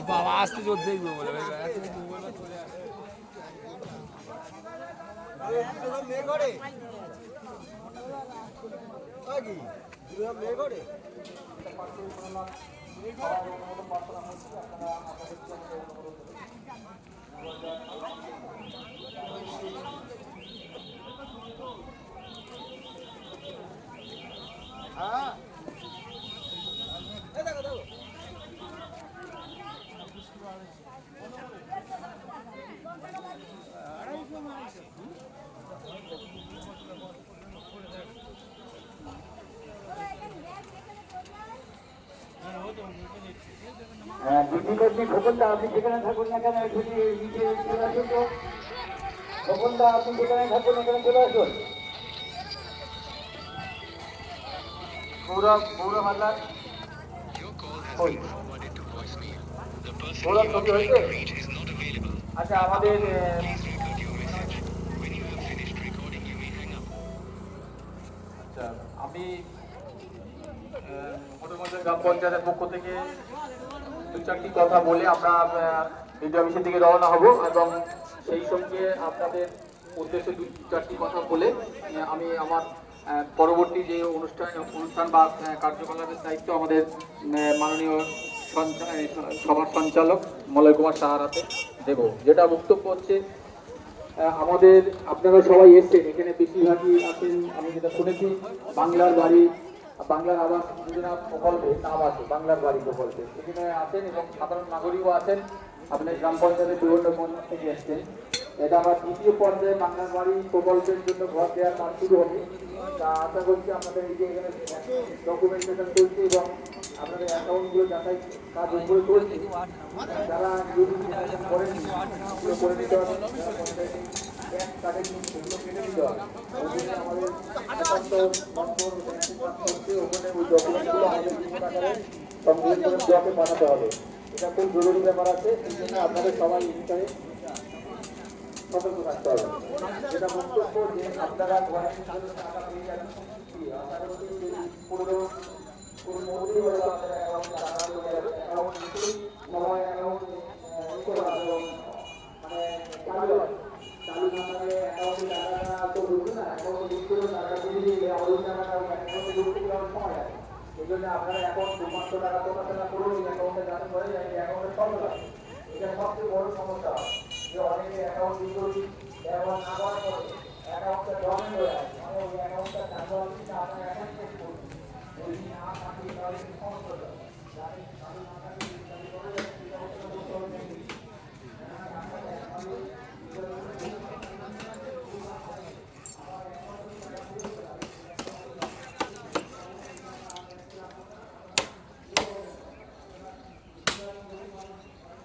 বাবা আসতে জোর দেখবে বলে খোকনদা আপনি যেখানে থাকুন না কেন যদি নিচে চলে আসুন তো খোকনদা আপনি যেখানে থাকুন এখানে চলে আসুন গৌরব হালদার গৌরব ছবি হয়েছে আচ্ছা আমাদের আচ্ছা আমি গ্রাম পঞ্চায়েতের পক্ষ থেকে দু চারটি কথা বলে আমরা বিডিও অফিসের দিকে রওনা হব এবং সেই সঙ্গে আপনাদের উদ্দেশ্যে দু চারটি কথা বলে আমি আমার পরবর্তী যে অনুষ্ঠান বা কার্যকলাপের দায়িত্ব আমাদের মাননীয় সভার সঞ্চালক মলয় কুমার সাহার হাতে দেব। যেটা বক্তব্য হচ্ছে আমাদের আপনারা সবাই এসছেন এখানে বেশিরভাগই আছেন আমি যেটা শুনেছি বাংলার বাড়ি বাংলার আবাস যোজনা প্রকল্পে নাম আছে বাংলার বাড়ি প্রকল্পে এখানে আছেন এবং সাধারণ নাগরিকও আছেন আপনার গ্রাম পঞ্চায়েতের বিভিন্ন পঞ্চায়েত থেকে এসছেন। এটা আমার দ্বিতীয় পর্যায়ে বাংলার বাড়ি প্রকল্পের জন্য ঘর দেওয়ার কাজ শুরু হবে। তা আশা করছি আপনাদের এই যে এখানে ডকুমেন্টেশন চলছে এবং আপনাদের অ্যাকাউন্টগুলো যাচাই কাজ উপরে চলছে যারা করেন করে দিতে হবে কেটে দিতে হবে আমাদের পাঠাতে হবে। এটা খুব জরুরি ব্যাপার আছে এই জন্য আপনাদের সবাই এই বিষয়ে সতর্ক থাকতে হবে। যেটা বক্তব্য যে আপনারা টাকা পেয়ে যান এই জন্য আপনারা অ্যাকাউন্ট 200 টাকা তোলা করুন এই অ্যাকাউন্টে যাতে করে এই অ্যাকাউন্টে সব লাগে এটা সবচেয়ে বড় সমস্যা যে অনেকে অ্যাকাউন্ট ডিপোজিট ব্যবহার না করার পরে অ্যাকাউন্টটা ডমিনেট হয়ে আছে মানে ওই অ্যাকাউন্টটা চালু আছে আপনার অ্যাকাউন্ট চেক করুন যদি না থাকে তাহলে সমস্যা হবে যাতে চালু না থাকে